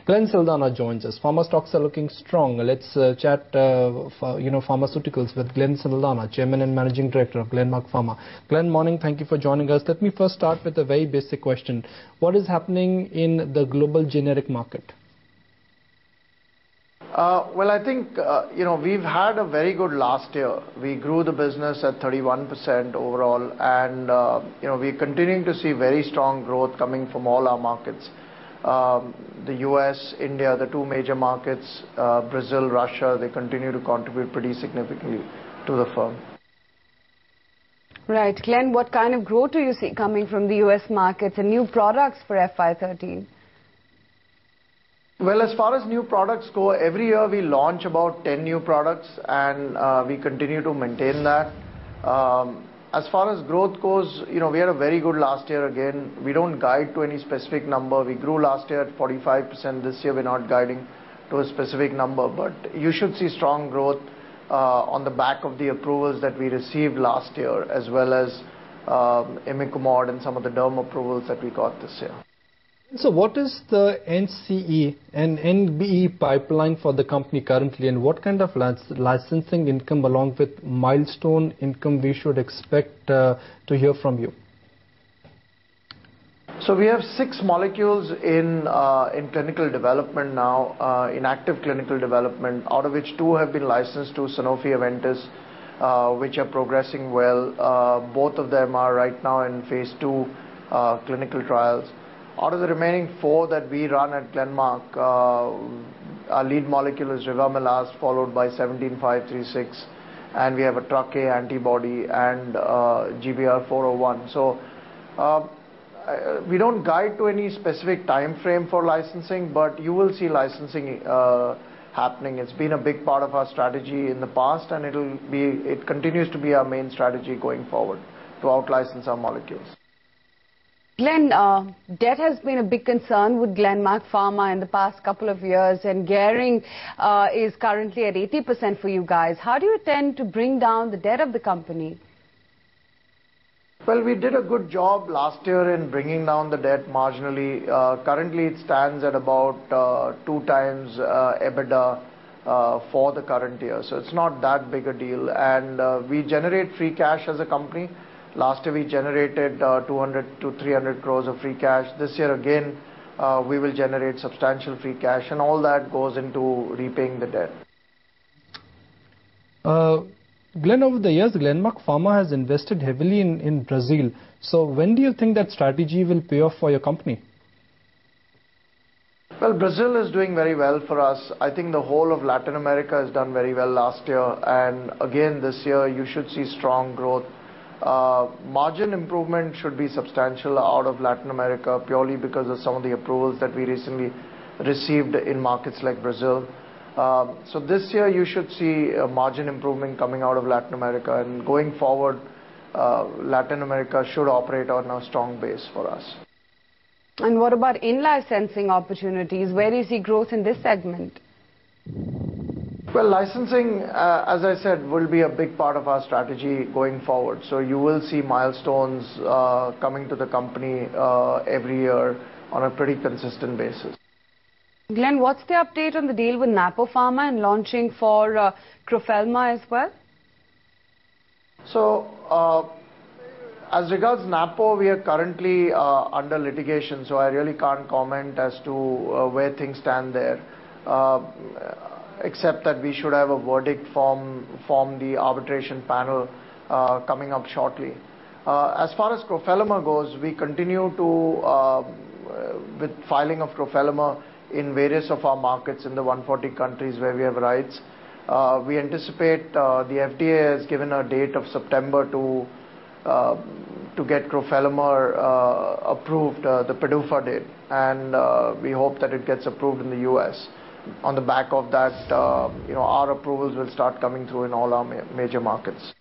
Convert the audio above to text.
Glenn Saldana joins us. Pharma stocks are looking strong. Let's chat pharmaceuticals with Glenn Saldana, Chairman and Managing Director of Glenmark Pharma. Glenn, morning. Thank you for joining us. Let me first start with a very basic question. What is happening in the global generic market? Well, I think, we've had a very good last year. We grew the business at 31% overall, and, we're continuing to see very strong growth coming from all our markets. The US, India, the two major markets, Brazil, Russia, they continue to contribute pretty significantly to the firm. Right. Glenn, what kind of growth do you see coming from the US markets and new products for FY13? Well, as far as new products go, every year we launch about 10 new products, and we continue to maintain that. As far as growth goes, we had a very good last year again. We don't guide to any specific number. We grew last year at 45%. This year we're not guiding to a specific number, but you should see strong growth on the back of the approvals that we received last year, as well as Imicomod and some of the derm approvals that we got this year. So what is the NCE and NBE pipeline for the company currently, and what kind of licensing income along with milestone income we should expect to hear from you? So we have 6 molecules in clinical development now, in active clinical development, out of which 2 have been licensed to Sanofi Aventis, which are progressing well. Both of them are right now in phase 2 clinical trials. Out of the remaining 4 that we run at Glenmark, our lead molecule is Rivamilast, followed by 17536, and we have a TrkA antibody and GBR401. So we don't guide to any specific time frame for licensing, but you will see licensing happening. It's been a big part of our strategy in the past, and it continues to be our main strategy going forward, to out-license our molecules. Glenn, debt has been a big concern with Glenmark Pharma in the past couple of years, and gearing is currently at 80% for you guys. How do you intend to bring down the debt of the company? Well, we did a good job last year in bringing down the debt marginally. Currently, it stands at about 2 times EBITDA for the current year. So it's not that big a deal. And we generate free cash as a company. Last year, we generated 200 to 300 crores of free cash. This year, again, we will generate substantial free cash, and all that goes into repaying the debt. Glenn, over the years, Glenmark Pharma has invested heavily in Brazil. So when do you think that strategy will pay off for your company? Well, Brazil is doing very well for us. I think the whole of Latin America has done very well last year. And again, this year, you should see strong growth. Margin improvement should be substantial out of Latin America, purely because of some of the approvals that we recently received in markets like Brazil. So this year you should see a margin improvement coming out of Latin America, and going forward, Latin America should operate on a strong base for us. And what about in-licensing opportunities? Where do you see growth in this segment? Well, licensing, as I said, will be a big part of our strategy going forward. So you will see milestones coming to the company every year on a pretty consistent basis. Glenn, what's the update on the deal with Napa Pharma and launching for Crofelemer as well? So, as regards Napa, we are currently under litigation, so I really can't comment as to where things stand there. Except that we should have a verdict from the arbitration panel coming up shortly. As far as Crofelemer goes, we continue to, with filing of Crofelemer in various of our markets in the 140 countries where we have rights. We anticipate the FDA has given a date of September to get Crofelemer approved, the PDUFA date, and we hope that it gets approved in the US. On the back of that, our approvals will start coming through in all our major markets.